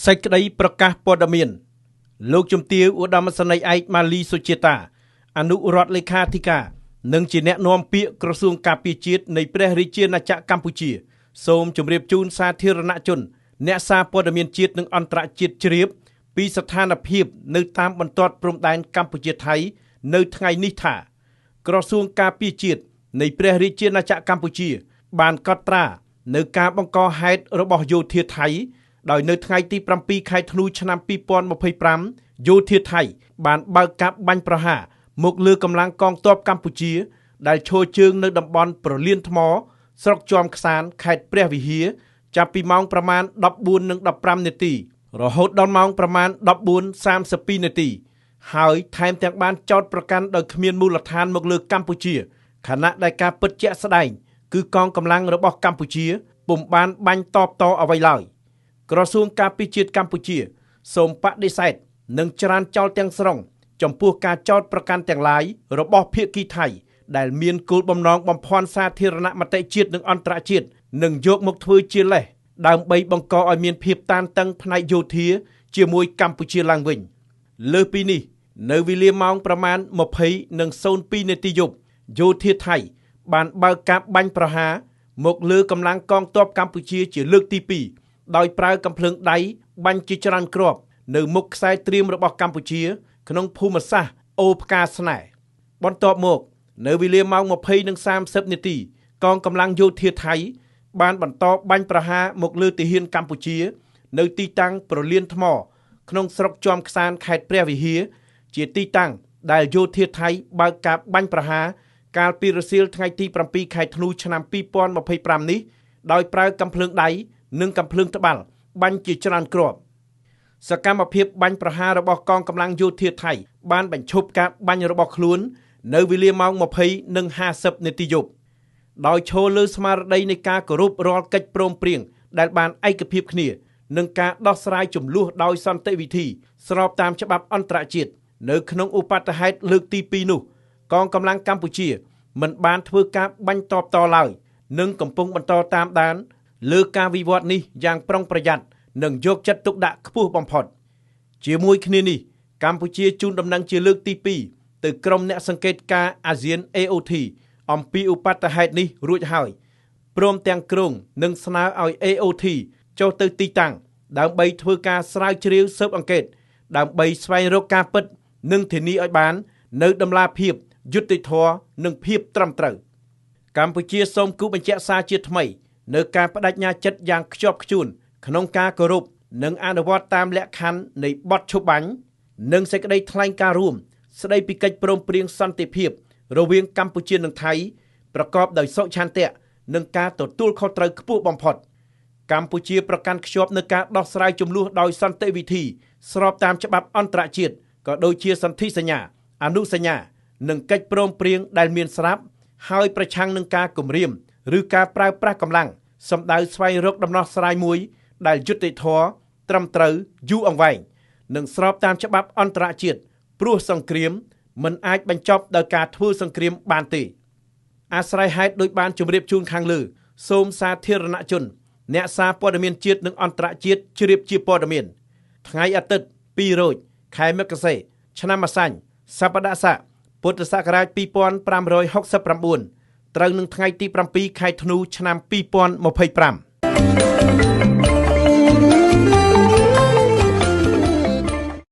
សេចក្តីប្រកាសព័ត៌មានលោកជំទាវឧត្តមសេនីយ៍ឯកម៉ាលីសុជាតាអនុរដ្ឋលេខាធិការនិងជាអ្នកនាំពាក្យក្រសួងការពារជាតិនៃព្រះរាជាណាចក្រកម្ពុជាសូមជម្រាបជូនសាធារណជនអ្នកសារព័ត៌មានជាតិនិងអន្តរជាតិជ្រាបពីស្ថានភាពនៅតាមបន្ទាត់ព្រំដែនកម្ពុជាថៃនៅថ្ងៃនេះថាក្រសួងការពារជាតិនៃព្រះរាជាណាចក្រកម្ពុជាបានកត់ត្រានៅការបង្កហេតុរបស់យោធាថៃដោយនៅថ្ងៃទី7ខែធ្នូឆ្នាំ2025យោធាថៃបានបើកកាប់បាញ់ប្រហារមកលើកម្លាំងកងទ័ពកម្ពុជាដែលឈរជើងនៅតំបន់ប្រលានថ្មស្រុកជាំខ្សានខេត្តព្រះវិហារចាប់ពីម៉ោងប្រមាណ 14:15 នាទីរហូតដល់ម៉ោងប្រមាណ 14:32 នាទីហើយថែមទាំងបានចោទប្រកាន់ដោយគ្មានមូលដ្ឋានមកលើកម្ពុជាខណៈដែលការពិតជាក់ស្ដែងគឺកងកម្លាំងរបស់កម្ពុជាពុំបានបាញ់តបតអ្វីឡើយក្រសួងការពារជាតិកម្ពុជាសូមបដិសេធនិងច្រានចោលទាំងស្រុងចំពោះការចោទប្រកាន់ទាំងឡាយរបស់ភាគីថៃដែលមានគោលបំណងបំភាន់សាធារណមតិជាតិនិងអន្តរជាតិនិងយកមកធ្វើជាលេសដើម្បីបង្កឲ្យមានភាពតានតឹងផ្នែកយោធាជាមួយកម្ពុជាឡើងវិញលើសពីនេះនៅវេលាម៉ោងប្រមាណ 20:02 នាទីយប់យោធាថៃបានបើកកាប់បាញ់ប្រហារមកលើកម្លាំងកងទ័ពកម្ពុជាជាលើកទី2ដោយប្រើកាំភ្លើងដៃបាញ់ជាច្រើនគ្រាប់នៅមុខខ្សែត្រៀមរបស់កម្ពុជាក្នុងភូមិសាស្ត្រអូផ្កាស្នេហ៍បន្ទាប់មកនៅវេលាម៉ោង 20:30 នាទីកងកម្លាំងយោធាថៃបានបន្តបាញ់ប្រហារមកលើទាហានកម្ពុជានៅទីតាំងប្រលានថ្មក្នុងស្រុកជាំខ្សានខេត្តព្រះវិហារជាទីតាំងដែលយោធាថៃបើកកាប់បាញ់ប្រហារកាលពីរសៀលថ្ងៃទី7ខែធ្នូឆ្នាំ2025នេះដោយប្រើកាំភ្លើងដៃនិងកាំភ្លើងត្បាល់បាញ់ជាច្រើនគ្រាប់សកម្មភាពបាញ់ប្រហាររបស់កងកម្លាំងយោធាថៃបានបញ្ឈប់ការបាញ់របស់ខ្លួននៅវេលាម៉ោង 20:50 នាទីយប់ដោយឈរលើស្មារតីនៃការគោរពរាល់កិច្ចព្រមព្រៀងដែលបានឯកភាពគ្នានិងការដោះស្រាយជម្លោះដោយសន្តិវិធីស្របតាមច្បាប់អន្តរជាតិនៅក្នុងឧបទ្ទហេតុលើកទី2នោះកងកម្លាំងកម្ពុជាមិនបានធ្វើការបាញ់តបតឡើយនិងកំពុងបន្តតាមដានលើការវិវត្តនេះយ៉ាងប្រុងប្រយ័ត្ននិងយកចិត្តទុកដាក់ខ្ពស់បំផុតជាមួយគ្នានេះកម្ពុជាជូនដំណឹងជាលើកទី2ទៅក្រុមអ្នកសង្កេតការអាស៊ាន AOT អំពីឧបទ្ទហេតុនេះរួចហើយព្រមទាំងគ្រោងនឹងស្នើឲ្យ AOT ចុះទៅទីតាំងដើម្បីធ្វើការស្រាវជ្រាវស៊ើបអង្កេតដើម្បីស្វែងរកការពិតនិងធានាឲ្យបាននៅដំណាភាពយុត្តិធម៌និងភាពត្រឹមត្រូវកម្ពុជាសូមគូបញ្ជាក់សារជាថ្មីនៅការបដិញ្ញាចិត្តយ៉ាងខ្ជាប់ខ្ជួនក្នុងការគោរពនិងអនុវត្តតាមលក្ខខណ្ឌនៃបទឈប់បាញ់និងសេចក្តីថ្លែងការណ៍រួមស្តីពីកិច្ចព្រមព្រៀងសន្តិភាពរវាងកម្ពុជានិងថៃប្រកបដោយសុឆន្ទៈនិងការទទួលខុសត្រូវខ្ពស់បំផុតកម្ពុជាប្រកាន់ខ្ជាប់នូវការដោះស្រាយជម្លោះដោយសន្តិវិធីស្របតាមច្បាប់អន្តរជាតិក៏ដូចជាសន្ធិសញ្ញាអនុសញ្ញានិងកិច្ចព្រមព្រៀងដែលមានស្រាប់ហើយប្រឆាំងនឹងការគំរាមឬការប្រើប្រាស់កម្លាំងសម្ដៅស្វែងរកដំណោះស្រាយមួយដែលយុត្តិធម៌ត្រឹមត្រូវយូរអង្វែងនិងស្របតាមច្បាប់អន្តរជាតិព្រោះសង្គ្រាមមិនអាចបញ្ចប់ដោយការធ្វើសង្គ្រាមបានទេអាស្រ័យហេតុដោយបានជម្រាបជូនខាងលើសូមសាធារណជនអ្នកសារព័ត៌មានជាតិនិងអន្តរជាតិជ្រាបជាព័ត៌មានថ្ងៃអាទិត្យ2រោចខែមករាឆ្នាំម្សាញ់សប្តាហ៍ស័កពុទ្ធសករាជ2569ត្រូវនឹងថ្ងៃទី7ខែធ្នូឆ្នាំ2025